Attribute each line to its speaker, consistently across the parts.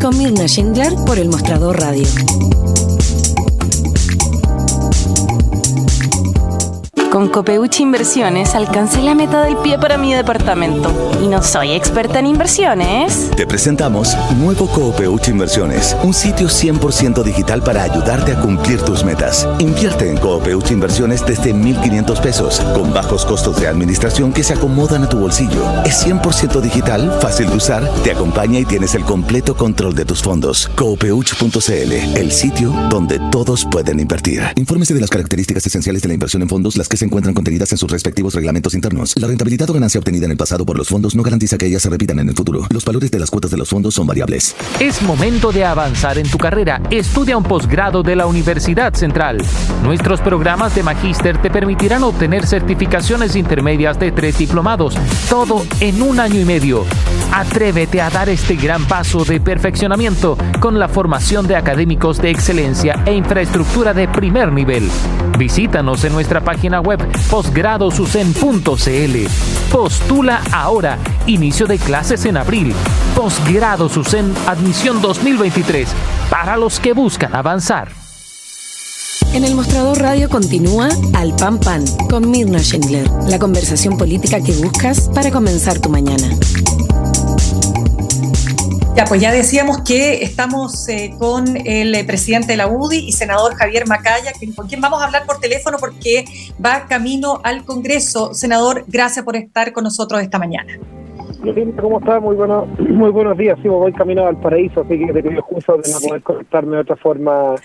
Speaker 1: con Mirna Schindler por El Mostrador Radio. Con Copeuchi Inversiones alcancé la meta del pie para mi departamento. Y no soy experta en inversiones.
Speaker 2: Te presentamos Nuevo Copeuchi Inversiones, un sitio 100% digital para ayudarte a cumplir tus metas. Invierte en Copeuchi Inversiones desde 1,500 pesos, con bajos costos de administración que se acomodan a tu bolsillo. Es 100% digital, fácil de usar, te acompaña y tienes el completo control de tus fondos. Copeuchi.cl, el sitio donde todos pueden invertir. Infórmese de las características esenciales de la inversión en fondos, las que se encuentran contenidas en sus respectivos reglamentos internos. La rentabilidad o ganancia obtenida en el pasado por los fondos no garantiza que ellas se repitan en el futuro. Los valores de las cuotas de los fondos son variables.
Speaker 3: Es momento de avanzar en tu carrera. Estudia un posgrado de la Universidad Central. Nuestros programas de magíster te permitirán obtener certificaciones intermedias de 3 diplomados, todo en 1 año y medio. Atrévete a dar este gran paso de perfeccionamiento con la formación de académicos de excelencia e infraestructura de primer nivel. Visítanos en nuestra página web posgradosucen.cl. Postula ahora. Inicio de clases en abril. Posgrado Sucen, admisión 2023. Para los que buscan avanzar.
Speaker 1: En El Mostrador Radio continúa Al Pan Pan con Mirna Schindler. La conversación política que buscas para comenzar tu mañana.
Speaker 4: Ya, pues ya decíamos que estamos con el presidente de la UDI y senador Javier Macaya, con quien vamos a hablar por teléfono porque va camino al Congreso. Senador, gracias por estar con nosotros esta mañana.
Speaker 5: ¿Cómo estás? Muy buenos días. Sí, voy camino al paraíso, así que te pido excusa de no poder conectarme de otra forma.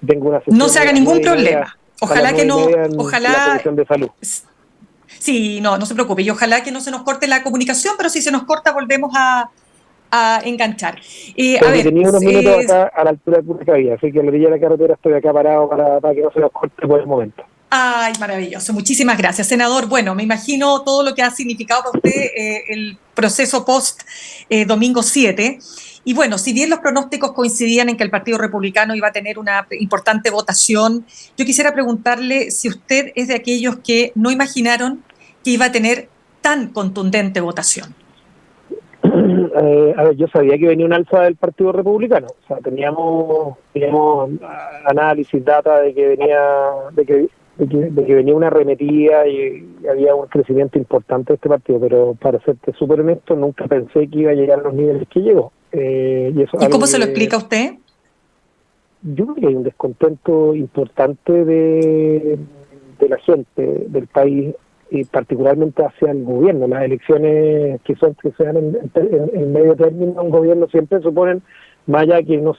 Speaker 5: Tengo una sesión.
Speaker 4: No se haga ningún problema. Ojalá que no. Ojalá.
Speaker 5: La Comisión de Salud.
Speaker 4: Sí, no se preocupe. Y ojalá que no se nos corte la comunicación, pero si se nos corta, volvemos a enganchar. A ver,
Speaker 5: tenía unos minutos acá a la altura de Curacavia, así que a la orilla de la carretera estoy acá parado para que no se nos corte por el momento.
Speaker 4: Ay, maravilloso. Muchísimas gracias, senador. Bueno, me imagino todo lo que ha significado para usted el proceso post domingo 7. Y bueno, si bien los pronósticos coincidían en que el Partido Republicano iba a tener una importante votación, yo quisiera preguntarle si usted es de aquellos que no imaginaron que iba a tener tan contundente votación.
Speaker 5: A ver, yo sabía que venía un alza del Partido Republicano, o sea, teníamos análisis, data de que venía una arremetida y había un crecimiento importante de este partido, pero para serte súper honesto, nunca pensé que iba a llegar a los niveles que llegó.
Speaker 4: ¿Y cómo se lo explica usted?
Speaker 5: Yo creo que hay un descontento importante de la gente del país, y particularmente hacia el gobierno. Las elecciones que se dan en medio término, un gobierno siempre suponen, más allá que no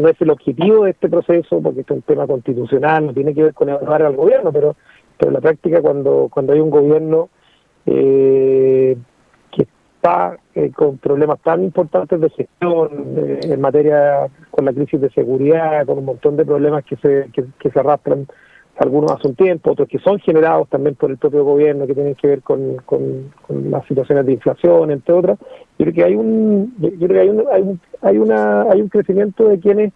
Speaker 5: es el objetivo de este proceso, porque este es un tema constitucional, no tiene que ver con evaluar al gobierno, pero en la práctica cuando hay un gobierno que está con problemas tan importantes de gestión, en materia con la crisis de seguridad, con un montón de problemas que se arrastran, algunos hace un tiempo, otros que son generados también por el propio gobierno, que tienen que ver con las situaciones de inflación, entre otras. Yo creo que hay un crecimiento de quienes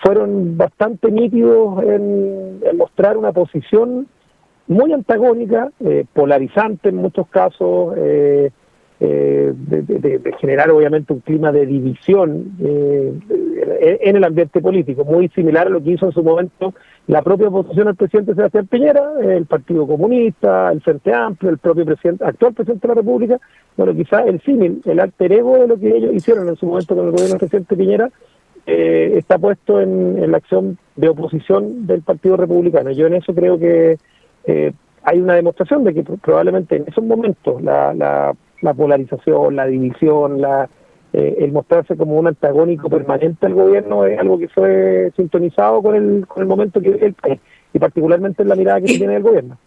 Speaker 5: fueron bastante nítidos en mostrar una posición muy antagónica, polarizante en muchos casos, de generar obviamente un clima de división en el ambiente político, muy similar a lo que hizo en su momento la propia oposición al presidente Sebastián Piñera, el Partido Comunista, el Frente Amplio, el propio actual presidente de la República. Bueno, quizás el símil, el alter ego de lo que ellos hicieron en su momento con el gobierno del presidente Piñera, está puesto en la acción de oposición del Partido Republicano. Yo en eso creo que hay una demostración de que probablemente en esos momentos la polarización, la división, el mostrarse como un antagónico permanente al gobierno es algo que fue sintonizado con el momento que vive el país, y particularmente en la mirada que se tiene del gobierno.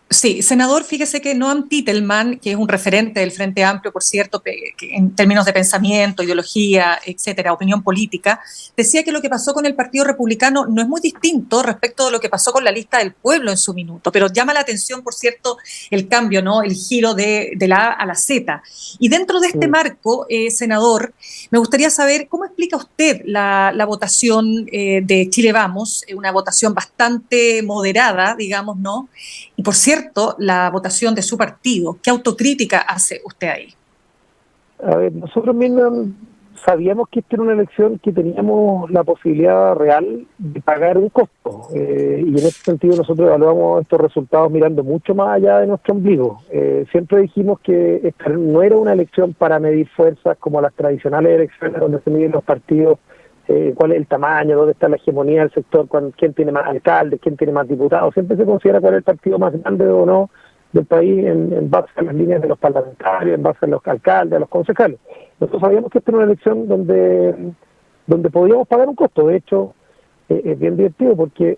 Speaker 4: Sí, senador, fíjese que Noam Titelman, que es un referente del Frente Amplio, por cierto, que en términos de pensamiento, ideología, etcétera, opinión política, decía que lo que pasó con el Partido Republicano no es muy distinto respecto de lo que pasó con la Lista del Pueblo en su minuto, pero llama la atención, por cierto, el cambio, ¿no? El giro de la A a la Z. Y dentro de este marco, senador, me gustaría saber cómo explica usted la votación de Chile Vamos, una votación bastante moderada, digamos, ¿no? Y por cierto, la votación de su partido. ¿Qué autocrítica hace usted ahí?
Speaker 5: A ver, nosotros mismos sabíamos que esta era una elección que teníamos la posibilidad real de pagar un costo, y en ese sentido nosotros evaluamos estos resultados mirando mucho más allá de nuestro ombligo. Siempre dijimos que esta no era una elección para medir fuerzas como las tradicionales elecciones donde se miden los partidos, cuál es el tamaño, dónde está la hegemonía del sector, quién tiene más alcaldes, quién tiene más diputados. Siempre se considera cuál es el partido más grande o no del país en base a las líneas de los parlamentarios, en base a los alcaldes, a los concejales. Nosotros sabíamos que esta era una elección donde podíamos pagar un costo. De hecho, es bien divertido porque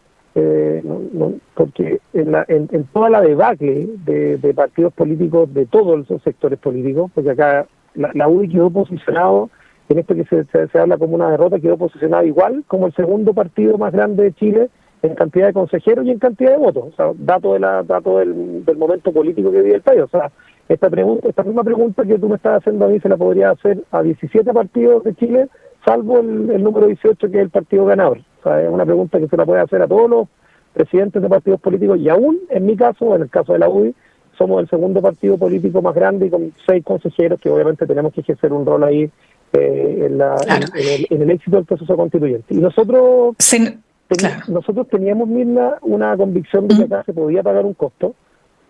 Speaker 5: porque en toda la debacle de partidos políticos de todos los sectores políticos, porque acá la UDI quedó posicionado en esto que se habla como una derrota, quedó posicionado igual como el segundo partido más grande de Chile en cantidad de consejeros y en cantidad de votos. O sea, dato del momento político que vive el país. O sea, esta misma pregunta que tú me estás haciendo a mí se la podría hacer a 17 partidos de Chile, salvo el número 18, que es el partido ganador. O sea, es una pregunta que se la puede hacer a todos los presidentes de partidos políticos, y aún en mi caso, en el caso de la UDI, somos el segundo partido político más grande y con 6 consejeros que obviamente tenemos que ejercer un rol ahí en el éxito del proceso constituyente. Y nosotros teníamos, Mirna, una convicción de que acá se podía pagar un costo,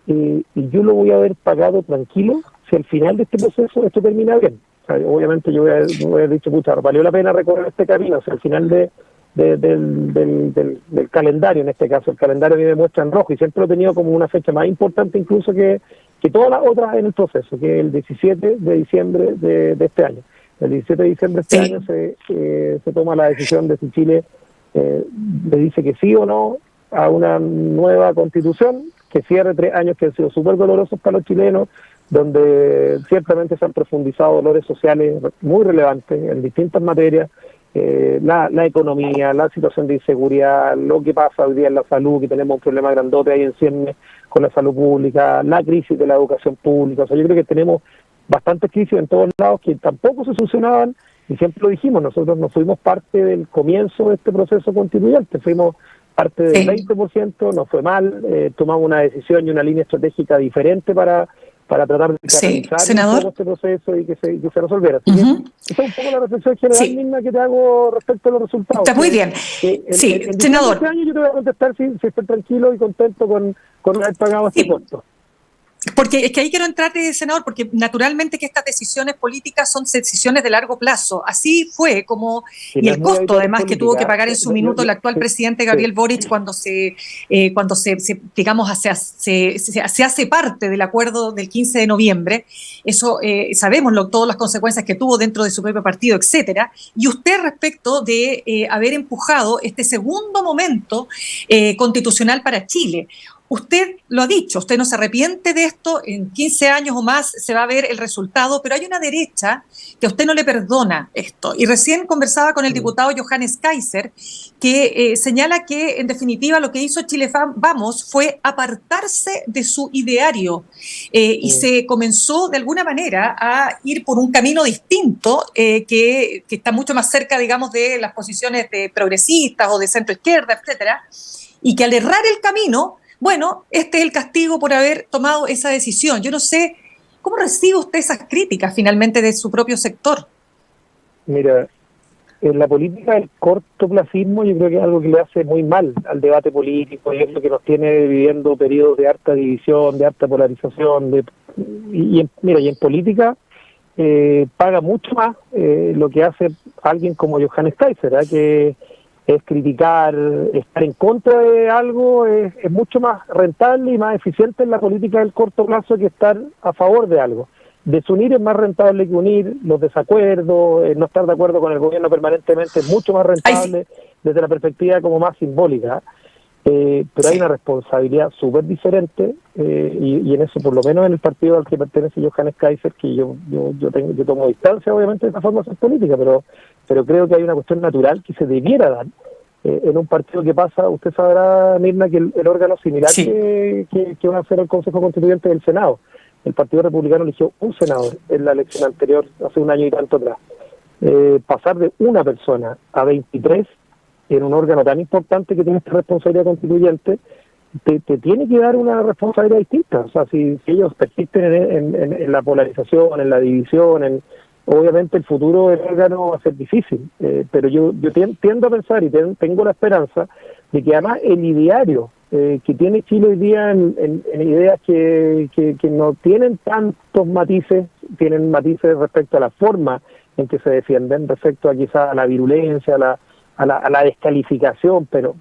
Speaker 5: y yo lo voy a haber pagado tranquilo si al final de este proceso esto termina bien. O sea, obviamente yo voy a haber dicho, pucha, valió la pena recorrer este camino. O sea, al final del calendario, en este caso, el calendario a mí me muestra en rojo, y siempre lo he tenido como una fecha más importante incluso que todas las otras en el proceso, que es el 17 de diciembre de este año. El 17 de diciembre de este año se toma la decisión de si Chile le dice que sí o no a una nueva constitución que cierre 3 años que han sido súper dolorosos para los chilenos, donde ciertamente se han profundizado dolores sociales muy relevantes en distintas materias, la economía, la situación de inseguridad, lo que pasa hoy día en la salud, que tenemos un problema grandote ahí en ciernes con la salud pública, la crisis de la educación pública. O sea, yo creo que tenemos bastantes crisis en todos lados que tampoco se solucionaban, y siempre lo dijimos, nosotros no fuimos parte del comienzo de este proceso constituyente, fuimos parte del 20%, nos fue mal, tomamos una decisión y una línea estratégica diferente para tratar de canalizar este proceso y que se resolviera. Así que esa es un poco la reflexión general misma que te hago respecto a los resultados.
Speaker 4: Está muy bien.
Speaker 5: Senador. Este año yo te voy a contestar si estoy tranquilo y contento con haber pagado este costo.
Speaker 4: Porque es que ahí quiero entrar, senador, porque naturalmente que estas decisiones políticas son decisiones de largo plazo. Así fue como, y el costo además que tuvo que pagar en su minuto el actual presidente Gabriel Boric cuando se hace parte del acuerdo del 15 de noviembre. Eso sabemos todas las consecuencias que tuvo dentro de su propio partido, etcétera. Y usted, respecto de haber empujado este segundo momento constitucional para Chile. Usted lo ha dicho, usted no se arrepiente de esto, en 15 años o más se va a ver el resultado, pero hay una derecha que a usted no le perdona esto. Y recién conversaba con el diputado Johannes Kaiser, que señala que en definitiva lo que hizo Chile Vamos fue apartarse de su ideario y se comenzó de alguna manera a ir por un camino distinto que está mucho más cerca, digamos, de las posiciones de progresistas o de centro izquierda, etcétera, y que al errar el camino, bueno, este es el castigo por haber tomado esa decisión. Yo no sé, ¿cómo recibe usted esas críticas finalmente de su propio sector?
Speaker 5: Mira, en la política el cortoplacismo yo creo que es algo que le hace muy mal al debate político, y es lo que nos tiene viviendo periodos de harta división, de harta polarización. Y en política paga mucho más lo que hace alguien como Johannes Kaiser, que es criticar, estar en contra de algo, es mucho más rentable y más eficiente en la política del corto plazo que estar a favor de algo. Desunir es más rentable que unir, los desacuerdos, no estar de acuerdo con el gobierno permanentemente es mucho más rentable desde la perspectiva como más simbólica. Pero hay una responsabilidad súper diferente, y en eso, por lo menos en el partido al que pertenece Johannes Kaiser, que yo tomo distancia obviamente de esta formación política, pero creo que hay una cuestión natural que se debiera dar en un partido que pasa. Usted sabrá, Mirna, que el órgano similar que va a ser el Consejo Constituyente del Senado, el Partido Republicano eligió un senador en la elección anterior, hace un año y tanto atrás. Pasar de una persona a 23 en un órgano tan importante que tiene esta responsabilidad constituyente, te tiene que dar una responsabilidad distinta. O sea, si ellos persisten en la polarización, en la división, obviamente el futuro del órgano va a ser difícil, pero yo tiendo a pensar y tengo la esperanza de que además el ideario que tiene Chile hoy día en ideas que no tienen tantos matices, tienen matices respecto a la forma en que se defienden, respecto a quizás a la virulencia, a la descalificación, pero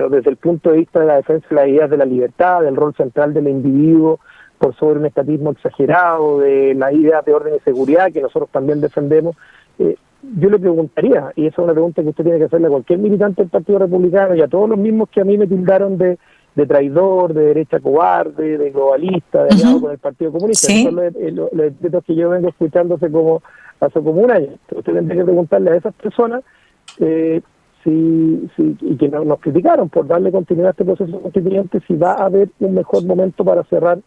Speaker 5: desde el punto de vista de la defensa de las ideas de la libertad, del rol central del individuo, por sobre un estatismo exagerado, de las ideas de orden y seguridad que nosotros también defendemos. Yo le preguntaría, y esa es una pregunta que usted tiene que hacerle a cualquier militante del Partido Republicano y a todos los mismos que a mí me tildaron de traidor, de derecha cobarde, de globalista, de aliado con el Partido Comunista.
Speaker 4: Sí.
Speaker 5: Esos son los epítetos que yo vengo escuchando hace como un año. Usted tendría que preguntarle a esas personas y que nos criticaron por darle continuidad a este proceso constituyente, si va a haber un mejor momento para cerrar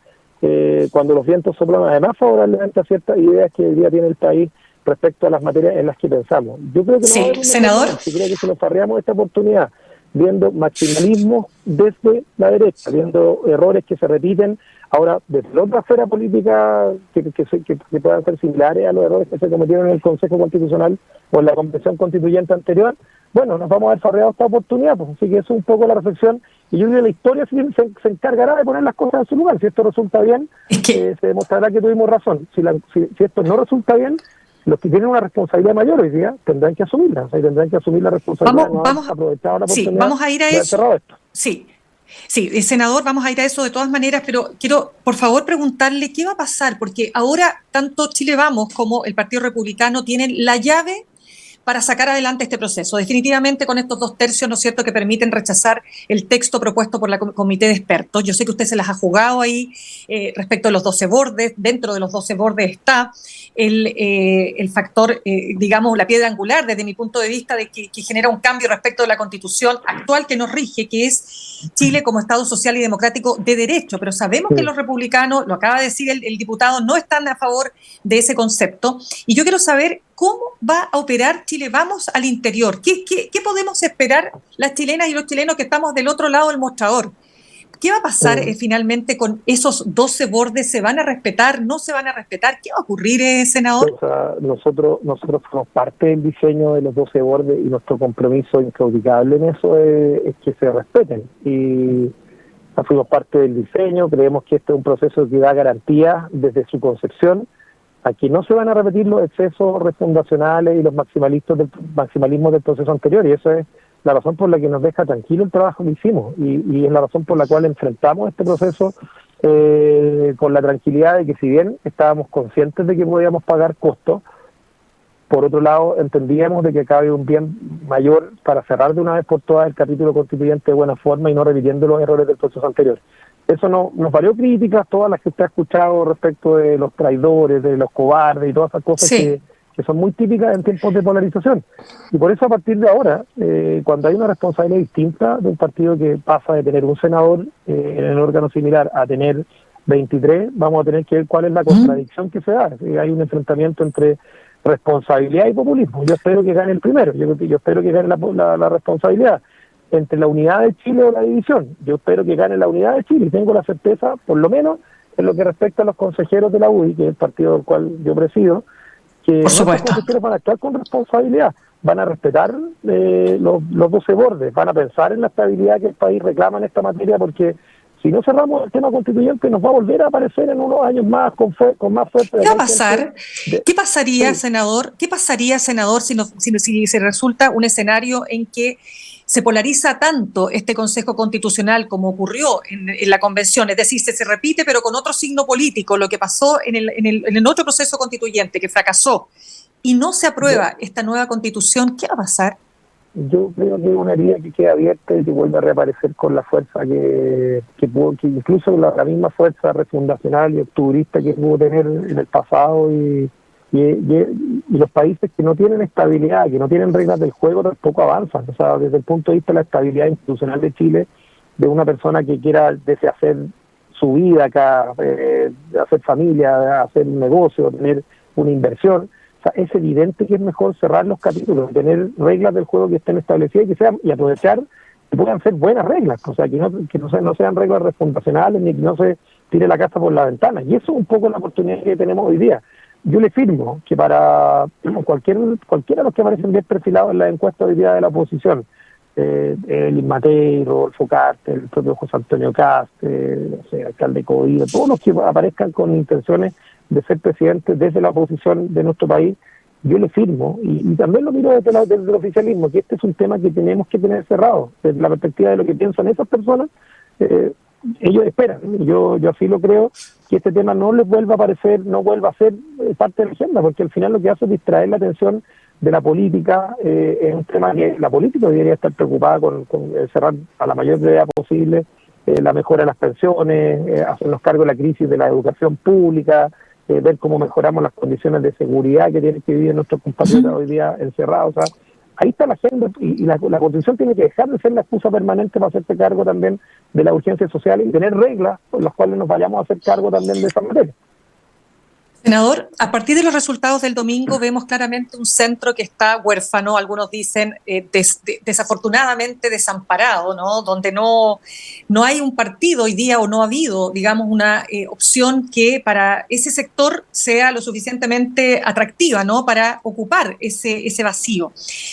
Speaker 5: cuando los vientos soplan además favorablemente a ciertas ideas que hoy día tiene el país respecto a las materias en las que pensamos. Yo creo que no va a haber un
Speaker 4: senador.
Speaker 5: momento, creo que si nos farreamos esta oportunidad viendo maximalismo desde la derecha, viendo errores que se repiten ahora desde la otra esfera política que puedan ser similares a los errores que se cometieron en el Consejo Constitucional o en la Convención Constituyente anterior, bueno, nos vamos a ver farreado esta oportunidad, pues así que eso es un poco la reflexión, y yo creo que la historia se encargará de poner las cosas en su lugar. Si esto resulta bien, se demostrará que tuvimos razón. Si esto no resulta bien, los que tienen una responsabilidad mayor hoy día tendrán que asumirla, o sea, tendrán que asumir la responsabilidad de no haber aprovechado la oportunidad
Speaker 4: vamos a ir a
Speaker 5: de haber
Speaker 4: eso.
Speaker 5: cerrado esto.
Speaker 4: Sí, senador, vamos a ir a eso de todas maneras, pero quiero, por favor, preguntarle qué va a pasar, porque ahora tanto Chile Vamos como el Partido Republicano tienen la llave para sacar adelante este proceso. Definitivamente con estos 2/3, ¿no es cierto?, que permiten rechazar el texto propuesto por la comité de expertos. Yo sé que usted se las ha jugado ahí respecto a los 12 bordes. Dentro de los 12 bordes está el factor, digamos, la piedra angular desde mi punto de vista de que genera un cambio respecto de la Constitución actual que nos rige, que es Chile como Estado social y democrático de derecho. Pero sabemos que los republicanos, lo acaba de decir el diputado, no están a favor de ese concepto. Y yo quiero saber cómo va a operar Chile Vamos al interior. ¿Qué podemos esperar las chilenas y los chilenos que estamos del otro lado del mostrador? ¿Qué va a pasar finalmente con esos 12 bordes? ¿Se van a respetar? ¿No se van a respetar? ¿Qué va a ocurrir, senador?
Speaker 5: O sea, nosotros somos parte del diseño de los 12 bordes y nuestro compromiso inclaudicable en eso es que se respeten. Y fuimos parte del diseño, creemos que este es un proceso que da garantía desde su concepción. Aquí no se van a repetir los excesos refundacionales y los maximalismos del proceso anterior, y eso es la razón por la que nos deja tranquilo el trabajo que hicimos, y es la razón por la cual enfrentamos este proceso con la tranquilidad de que, si bien estábamos conscientes de que podíamos pagar costos, por otro lado entendíamos de que acá había un bien mayor para cerrar de una vez por todas el capítulo constituyente de buena forma y no repitiendo los errores del proceso anterior. Eso nos valió críticas, todas las que usted ha escuchado respecto de los traidores, de los cobardes y todas esas cosas que son muy típicas en tiempos de polarización. Y por eso, a partir de ahora, cuando hay una responsabilidad distinta de un partido que pasa de tener un senador en el órgano similar a tener 23, vamos a tener que ver cuál es la contradicción que se da. Hay un enfrentamiento entre responsabilidad y populismo. Yo espero que gane el primero, yo espero que gane la responsabilidad. Entre la unidad de Chile o la división, yo espero que gane la unidad de Chile, y tengo la certeza, por lo menos en lo que respecta a los consejeros de la UDI, que es el partido del cual yo presido, que los consejeros van a actuar con responsabilidad, van a respetar los 12 bordes, van a pensar en la estabilidad que el país reclama en esta materia, porque si no cerramos el tema constituyente nos va a volver a aparecer en unos años más con más fuerza.
Speaker 4: ¿Qué va a pasar? ¿Qué pasaría, senador? ¿Qué pasaría, senador, si se resulta un escenario en que se polariza tanto este Consejo Constitucional como ocurrió en la Convención? Es decir, se repite pero con otro signo político, lo que pasó en el otro proceso constituyente que fracasó, y no se aprueba esta nueva Constitución. ¿Qué va a pasar?
Speaker 5: Yo creo que es una herida que queda abierta y que vuelve a reaparecer con la fuerza que incluso la misma fuerza refundacional y octubrista que pudo tener en el pasado, y los países que no tienen estabilidad, que no tienen reglas del juego, tampoco avanzan. O sea, desde el punto de vista de la estabilidad institucional de Chile, de una persona que quiera deshacer su vida acá, hacer familia, hacer un negocio, tener una inversión, o sea, es evidente que es mejor cerrar los capítulos, tener reglas del juego que estén establecidas y aprovechar puedan ser buenas reglas, o sea, no sean reglas refundacionales ni que no se tire la casa por la ventana. Y eso es un poco la oportunidad que tenemos hoy día. Yo le firmo que para cualquiera de los que aparecen bien perfilados en la encuesta hoy día de la oposición, el Matei, Rodolfo Carter, el propio José Antonio Cast, alcalde Codillo, todos los que aparezcan con intenciones de ser presidentes desde la oposición de nuestro país, yo le firmo, y también lo miro desde el oficialismo, que este es un tema que tenemos que tener cerrado, desde la perspectiva de lo que piensan esas personas. Ellos esperan, yo así lo creo, que este tema no les vuelva a aparecer, no vuelva a ser parte de la agenda, porque al final lo que hace es distraer la atención de la política. Es un tema que la política debería estar preocupada con cerrar a la mayor brevedad posible la mejora de las pensiones, hacernos cargo de la crisis de la educación pública, ver cómo mejoramos las condiciones de seguridad que tienen que vivir nuestros compatriotas hoy día encerrados. O sea, ahí está la agenda, y la Constitución tiene que dejar de ser la excusa permanente para hacerse cargo también de la urgencia social y tener reglas por las cuales nos vayamos a hacer cargo también de esa materia.
Speaker 4: Senador, a partir de los resultados del domingo vemos claramente un centro que está huérfano, algunos dicen desafortunadamente desamparado, ¿no? Donde no hay un partido hoy día, o no ha habido, digamos, una opción que para ese sector sea lo suficientemente atractiva, ¿no? Para ocupar ese vacío.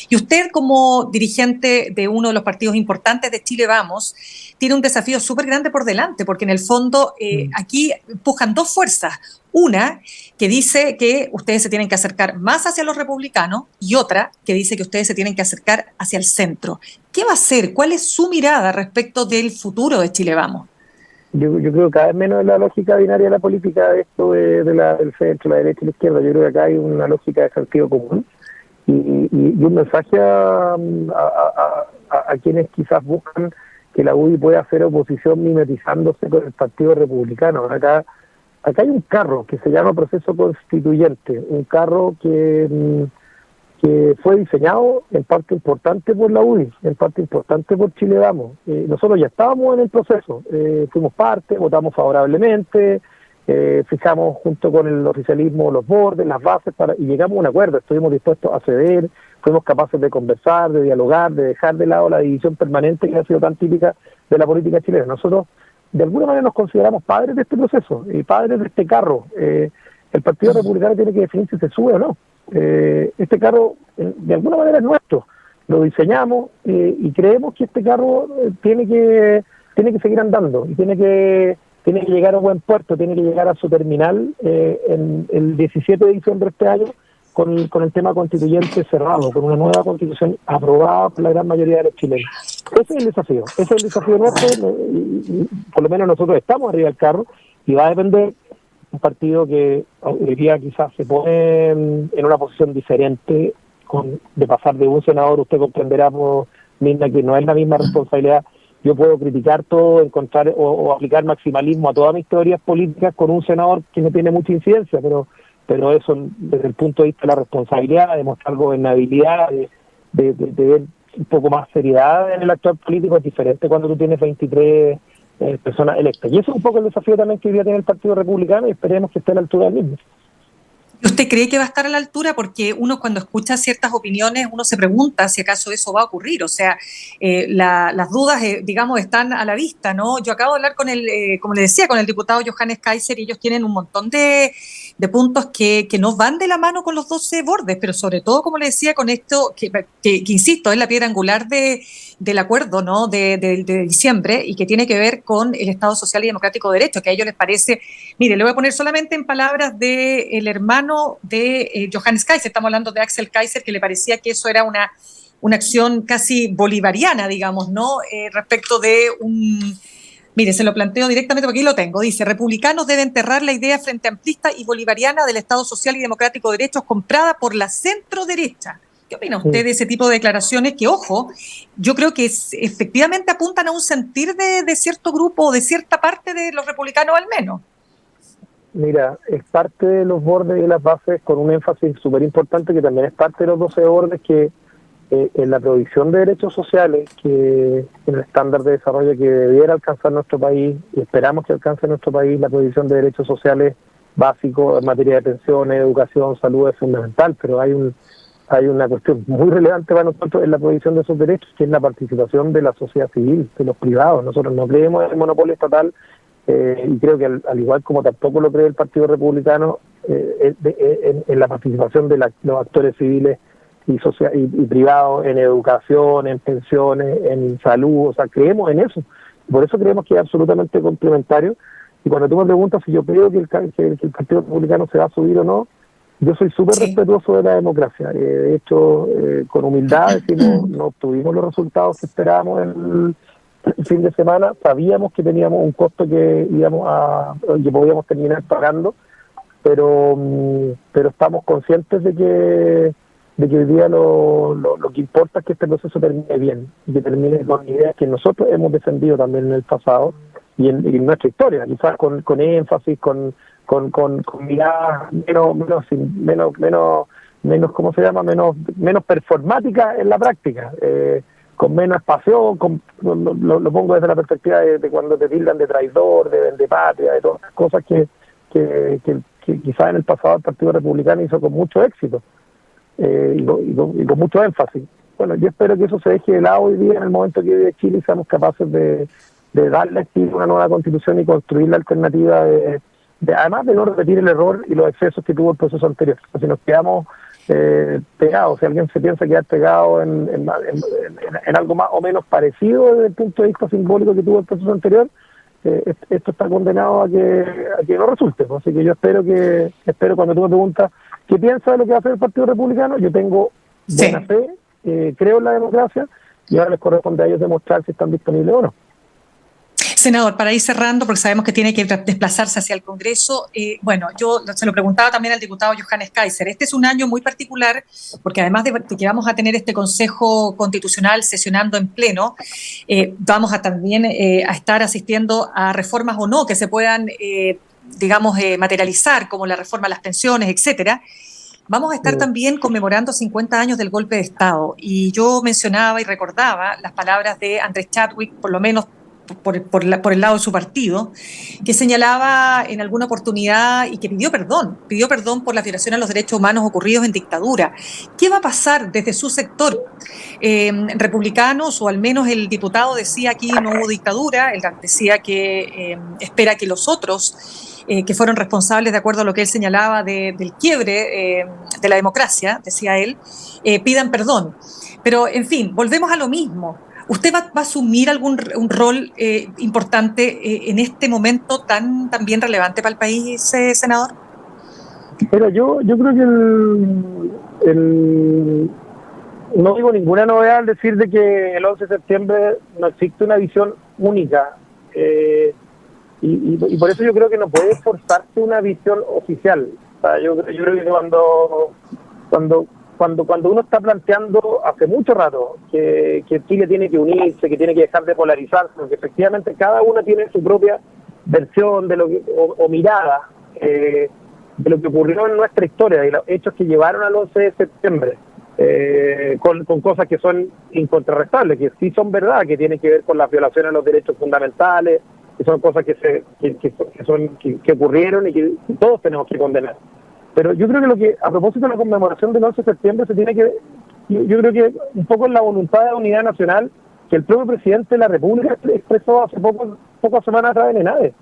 Speaker 4: Y usted, como dirigente de uno de los partidos importantes de Chile Vamos, tiene un desafío súper grande por delante, porque en el fondo aquí empujan dos fuerzas. Una que dice que ustedes se tienen que acercar más hacia los republicanos, y otra que dice que ustedes se tienen que acercar hacia el centro. ¿Qué va a hacer? ¿Cuál es su mirada respecto del futuro de Chile Vamos?
Speaker 5: Yo creo que cada vez menos la lógica binaria de la política, de esto del centro, la derecha y la izquierda. Yo creo que acá hay una lógica de sentido común y un mensaje a quienes quizás buscan que la UDI pueda hacer oposición mimetizándose con el Partido Republicano. Acá hay un carro que se llama proceso constituyente, un carro que fue diseñado en parte importante por la UDI, en parte importante por Chile Vamos. Nosotros ya estábamos en el proceso, fuimos parte, votamos favorablemente, fijamos junto con el oficialismo los bordes, las bases, y llegamos a un acuerdo. Estuvimos dispuestos a ceder, fuimos capaces de conversar, de dialogar, de dejar de lado la división permanente que ha sido tan típica de la política chilena. Nosotros de alguna manera nos consideramos padres de este proceso y padres de este carro. El Partido Republicano tiene que definir si se sube o no. Este carro de alguna manera es nuestro, lo diseñamos y creemos que este carro tiene que seguir andando y tiene que llegar a un buen puerto, tiene que llegar a su terminal en el 17 de diciembre de este año con el tema constituyente cerrado, con una nueva constitución aprobada por la gran mayoría de los chilenos. Ese es el desafío nuestro, y por lo menos nosotros estamos arriba del carro, y va a depender un partido que hoy día quizás se pone en una posición diferente de pasar de un senador. Usted comprenderá, Mirna, que no es la misma responsabilidad. Yo puedo criticar todo, encontrar o aplicar maximalismo a todas mis teorías políticas con un senador que no tiene mucha incidencia, pero eso desde el punto de vista de la responsabilidad, de mostrar gobernabilidad, de ver un poco más seriedad en el actual político, es diferente cuando tú tienes 23 personas electas. Y eso es un poco el desafío también que hoy día tiene el Partido Republicano, y esperemos que esté a la altura del mismo.
Speaker 4: ¿Usted cree que va a estar a la altura? Porque uno, cuando escucha ciertas opiniones, uno se pregunta si acaso eso va a ocurrir. O sea, las dudas, digamos, están a la vista, ¿no? Yo acabo de hablar con como le decía, con el diputado Johannes Kaiser, y ellos tienen un montón de puntos que no van de la mano con los 12 bordes, pero sobre todo, como le decía, con esto que insisto, es la piedra angular del acuerdo, ¿no? de diciembre, y que tiene que ver con el Estado Social y Democrático de Derecho, que a ellos les parece. Mire, le voy a poner solamente en palabras del hermano de Johannes Kaiser, estamos hablando de Axel Kaiser, que le parecía que eso era una acción casi bolivariana, digamos, ¿no? Respecto de mire, se lo planteo directamente porque aquí lo tengo. Dice: republicanos deben enterrar la idea frente amplista y bolivariana del Estado Social y Democrático de Derechos comprada por la centro-derecha. ¿Qué opina usted de ese tipo de declaraciones que, ojo, yo creo que efectivamente apuntan a un sentir de cierto grupo o de cierta parte de los republicanos al menos?
Speaker 5: Mira, es parte de los bordes y las bases, con un énfasis súper importante, que también es parte de los 12 bordes, que en la provisión de derechos sociales, que en el estándar de desarrollo que debiera alcanzar nuestro país, y esperamos que alcance nuestro país, la provisión de derechos sociales básicos en materia de pensiones, educación, salud es fundamental, pero hay hay una cuestión muy relevante para nosotros en la provisión de esos derechos, que es la participación de la sociedad civil, de los privados. Nosotros no creemos en el monopolio estatal, y creo que al igual como tampoco lo cree el Partido Republicano, en la participación de los actores civiles y privados en educación, en pensiones, en salud. O sea, creemos en eso. Por eso creemos que es absolutamente complementario. Y cuando tú me preguntas si yo creo que el Partido Republicano se va a subir o no, yo soy súper respetuoso de la democracia. De hecho, con humildad decimos, no obtuvimos los resultados que esperábamos el fin de semana. Sabíamos que teníamos un costo que podíamos terminar pagando, pero estamos conscientes de que hoy día lo que importa es que este proceso termine bien y que termine con ideas que nosotros hemos defendido también en el pasado y en nuestra historia, quizás con énfasis, con miradas menos ¿cómo se llama? Menos performática en la práctica, con menos pasión, lo pongo desde la perspectiva de cuando te tildan de traidor, de patria, de todas las cosas que quizás en el pasado el Partido Republicano hizo con mucho éxito, y con mucho énfasis. Bueno, yo espero que eso se deje de lado hoy día en el momento que vive Chile y seamos capaces de darle estilo a una nueva constitución y construir la alternativa además de no repetir el error y los excesos que tuvo el proceso anterior. Si nos quedamos pegados, si alguien se piensa quedar pegado en algo más o menos parecido desde el punto de vista simbólico que tuvo el proceso anterior, esto está condenado a que no resulte. Así que yo espero cuando tú me preguntas qué piensa de lo que va a hacer el Partido Republicano, yo tengo buena fe, creo en la democracia, y ahora les corresponde a ellos demostrar si están disponibles o no.
Speaker 4: Senador, para ir cerrando, porque sabemos que tiene que desplazarse hacia el Congreso, bueno, yo se lo preguntaba también al diputado Johannes Kaiser. Este es un año muy particular, porque además de que vamos a tener este Consejo Constitucional sesionando en pleno, vamos a también a estar asistiendo a reformas o no que se puedan, materializar, como la reforma a las pensiones, etcétera. Vamos a estar también conmemorando 50 años del golpe de Estado. Y yo mencionaba y recordaba las palabras de Andrés Chadwick, por lo menos por el lado de su partido, que señalaba en alguna oportunidad y que pidió perdón por la violación a los derechos humanos ocurridos en dictadura. ¿Qué va a pasar desde su sector? Republicanos, o al menos el diputado decía aquí no hubo dictadura, él decía que espera que los otros que fueron responsables, de acuerdo a lo que él señalaba del quiebre de la democracia, decía él, pidan perdón. Pero, en fin, volvemos a lo mismo. ¿Usted va a asumir un rol importante en este momento tan bien relevante para el país, senador?
Speaker 5: Pero yo creo que no digo ninguna novedad al decir de que el 11 de septiembre no existe una visión única, y por eso yo creo que no puede forzarse una visión oficial. O sea, yo creo que cuando uno está planteando hace mucho rato que Chile tiene que unirse, que tiene que dejar de polarizarse, porque efectivamente cada uno tiene su propia versión de lo que, o mirada de lo que ocurrió en nuestra historia y los hechos que llevaron al 11 de septiembre, con cosas que son incontrarrestables, que sí son verdad, que tienen que ver con la violación a los derechos fundamentales, que son cosas que ocurrieron y que todos tenemos que condenar. Pero yo creo que a propósito de la conmemoración del 11 de septiembre se tiene que, yo creo que un poco en la voluntad de unidad nacional que el propio presidente de la República expresó hace pocas semanas atrás en ENADE.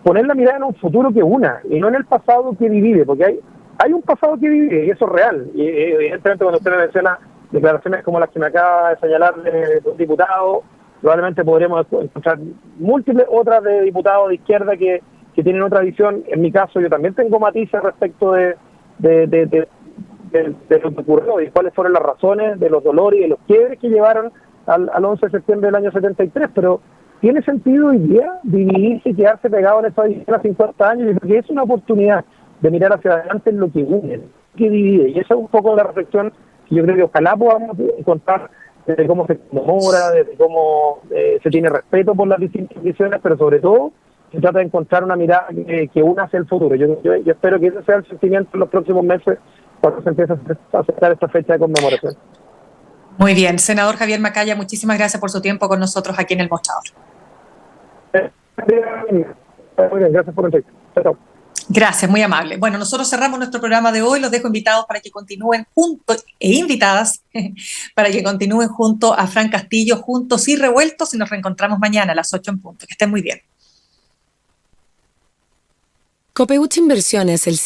Speaker 5: Poner la mirada en un futuro que una, y no en el pasado que divide, porque hay un pasado que divide, y eso es real. Y evidentemente cuando usted me menciona declaraciones como las que me acaba de señalar de un diputado, probablemente podremos encontrar múltiples otras de diputados de izquierda que tienen otra visión. En mi caso, yo también tengo matices respecto de lo que ocurrió y cuáles fueron las razones de los dolores y de los quiebres que llevaron al 11 de septiembre del año 73, pero ¿tiene sentido hoy día dividirse y quedarse pegado en esa división a 50 años? Yo creo que es una oportunidad de mirar hacia adelante en lo que une, que divide, y esa es un poco la reflexión que yo creo que ojalá podamos encontrar desde cómo se conmemora, desde cómo se tiene respeto por las distintas visiones, pero sobre todo se trata de encontrar una mirada que una hacia el futuro. Yo espero que ese sea el sentimiento en los próximos meses cuando se empiece a aceptar esta fecha de conmemoración.
Speaker 4: Muy bien, senador Javier Macaya, muchísimas gracias por su tiempo con nosotros aquí en El Mostrador.
Speaker 5: Muy bien, gracias por la entrevista. Chao.
Speaker 4: Gracias, muy amable. Bueno, nosotros cerramos nuestro programa de hoy. Los dejo invitados para que continúen juntos e invitadas para que continúen junto a Fran Castillo, juntos y revueltos. Y nos reencontramos mañana a las 8 en punto. Que estén muy bien.
Speaker 1: Copeuch Inversiones, el